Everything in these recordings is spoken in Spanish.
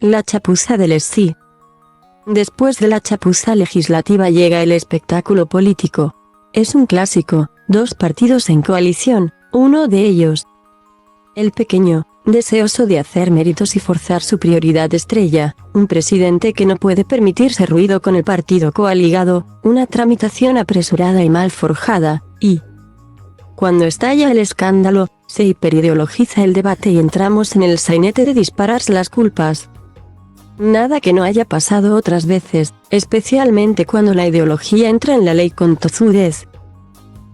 La chapuza del sí. Después de la chapuza legislativa llega el espectáculo político. Es un clásico, dos partidos en coalición, uno de ellos, el pequeño, deseoso de hacer méritos y forzar su prioridad estrella, un presidente que no puede permitirse ruido con el partido coaligado, una tramitación apresurada y mal forjada, y cuando estalla el escándalo, se hiperideologiza el debate y entramos en el sainete de dispararse las culpas. Nada que no haya pasado otras veces, especialmente cuando la ideología entra en la ley con tozudez.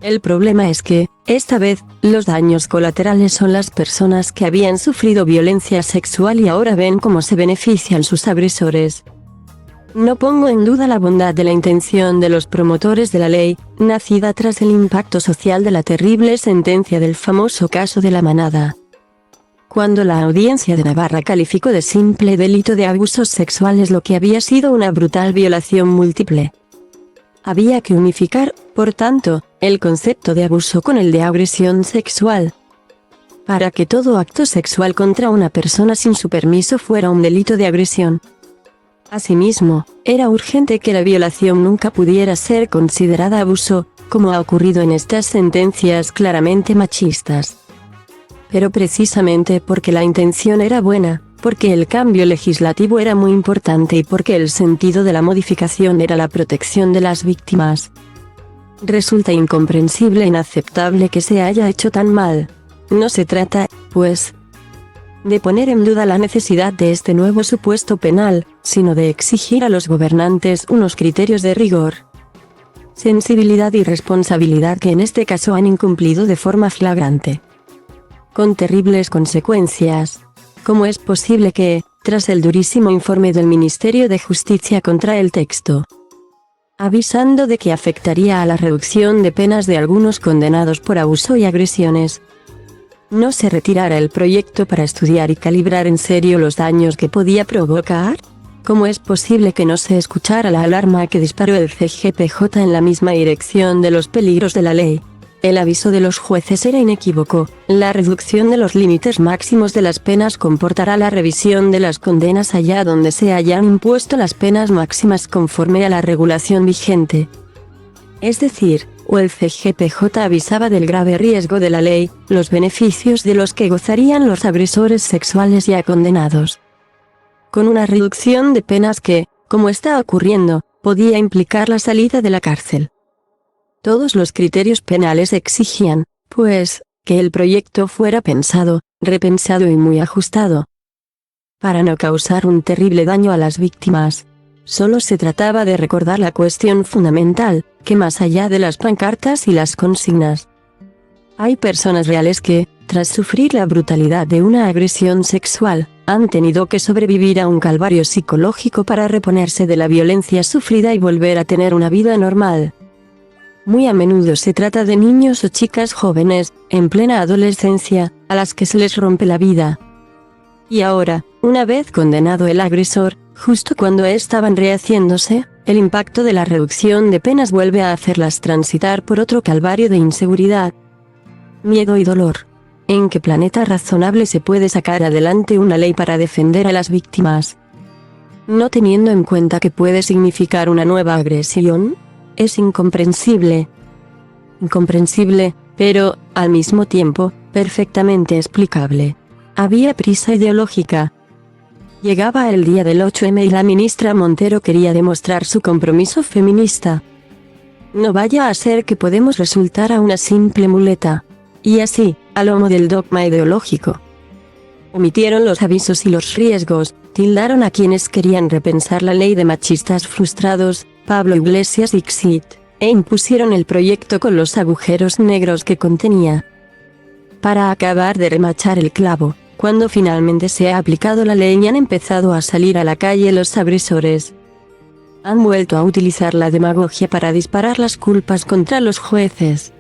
El problema es que, esta vez, los daños colaterales son las personas que habían sufrido violencia sexual y ahora ven cómo se benefician sus agresores. No pongo en duda la bondad de la intención de los promotores de la ley, nacida tras el impacto social de la terrible sentencia del famoso caso de La Manada. Cuando la Audiencia de Navarra calificó de simple delito de abusos sexuales lo que había sido una brutal violación múltiple. Había que unificar, por tanto, el concepto de abuso con el de agresión sexual, para que todo acto sexual contra una persona sin su permiso fuera un delito de agresión. Asimismo, era urgente que la violación nunca pudiera ser considerada abuso, como ha ocurrido en estas sentencias claramente machistas. Pero precisamente porque la intención era buena, porque el cambio legislativo era muy importante y porque el sentido de la modificación era la protección de las víctimas, resulta incomprensible e inaceptable que se haya hecho tan mal. No se trata, pues, de poner en duda la necesidad de este nuevo supuesto penal, sino de exigir a los gobernantes unos criterios de rigor, sensibilidad y responsabilidad que en este caso han incumplido de forma flagrante, con terribles consecuencias. ¿Cómo es posible que, tras el durísimo informe del Ministerio de Justicia contra el texto, avisando de que afectaría a la reducción de penas de algunos condenados por abuso y agresiones, no se retirara el proyecto para estudiar y calibrar en serio los daños que podía provocar? ¿Cómo es posible que no se escuchara la alarma que disparó el CGPJ en la misma dirección de los peligros de la ley? El aviso de los jueces era inequívoco: la reducción de los límites máximos de las penas comportará la revisión de las condenas allá donde se hayan impuesto las penas máximas conforme a la regulación vigente. Es decir, o el CGPJ avisaba del grave riesgo de la ley, los beneficios de los que gozarían los agresores sexuales ya condenados, con una reducción de penas que, como está ocurriendo, podía implicar la salida de la cárcel. Todos los criterios penales exigían, pues, que el proyecto fuera pensado, repensado y muy ajustado, para no causar un terrible daño a las víctimas. Solo se trataba de recordar la cuestión fundamental, que más allá de las pancartas y las consignas, hay personas reales que, tras sufrir la brutalidad de una agresión sexual, han tenido que sobrevivir a un calvario psicológico para reponerse de la violencia sufrida y volver a tener una vida normal. Muy a menudo se trata de niños o chicas jóvenes, en plena adolescencia, a las que se les rompe la vida. Y ahora, una vez condenado el agresor, justo cuando estaban rehaciéndose, el impacto de la reducción de penas vuelve a hacerlas transitar por otro calvario de inseguridad, miedo y dolor. ¿En qué planeta razonable se puede sacar adelante una ley para defender a las víctimas, no teniendo en cuenta que puede significar una nueva agresión? Es incomprensible. Incomprensible, pero, al mismo tiempo, perfectamente explicable. Había prisa ideológica. Llegaba el día del 8M y la ministra Montero quería demostrar su compromiso feminista. No vaya a ser que Podemos resultara una simple muleta. Y así, a lomo del dogma ideológico, omitieron los avisos y los riesgos, tildaron a quienes querían repensar la ley de machistas frustrados, Pablo Iglesias Ixit, e impusieron el proyecto con los agujeros negros que contenía, para acabar de remachar el clavo. Cuando finalmente se ha aplicado la ley y han empezado a salir a la calle los agresores, han vuelto a utilizar la demagogia para disparar las culpas contra los jueces.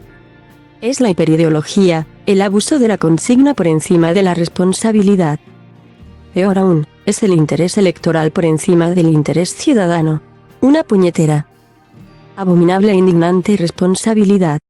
Es la hiperideología, el abuso de la consigna por encima de la responsabilidad. Peor aún, es el interés electoral por encima del interés ciudadano. Una puñetera, abominable e indignante irresponsabilidad.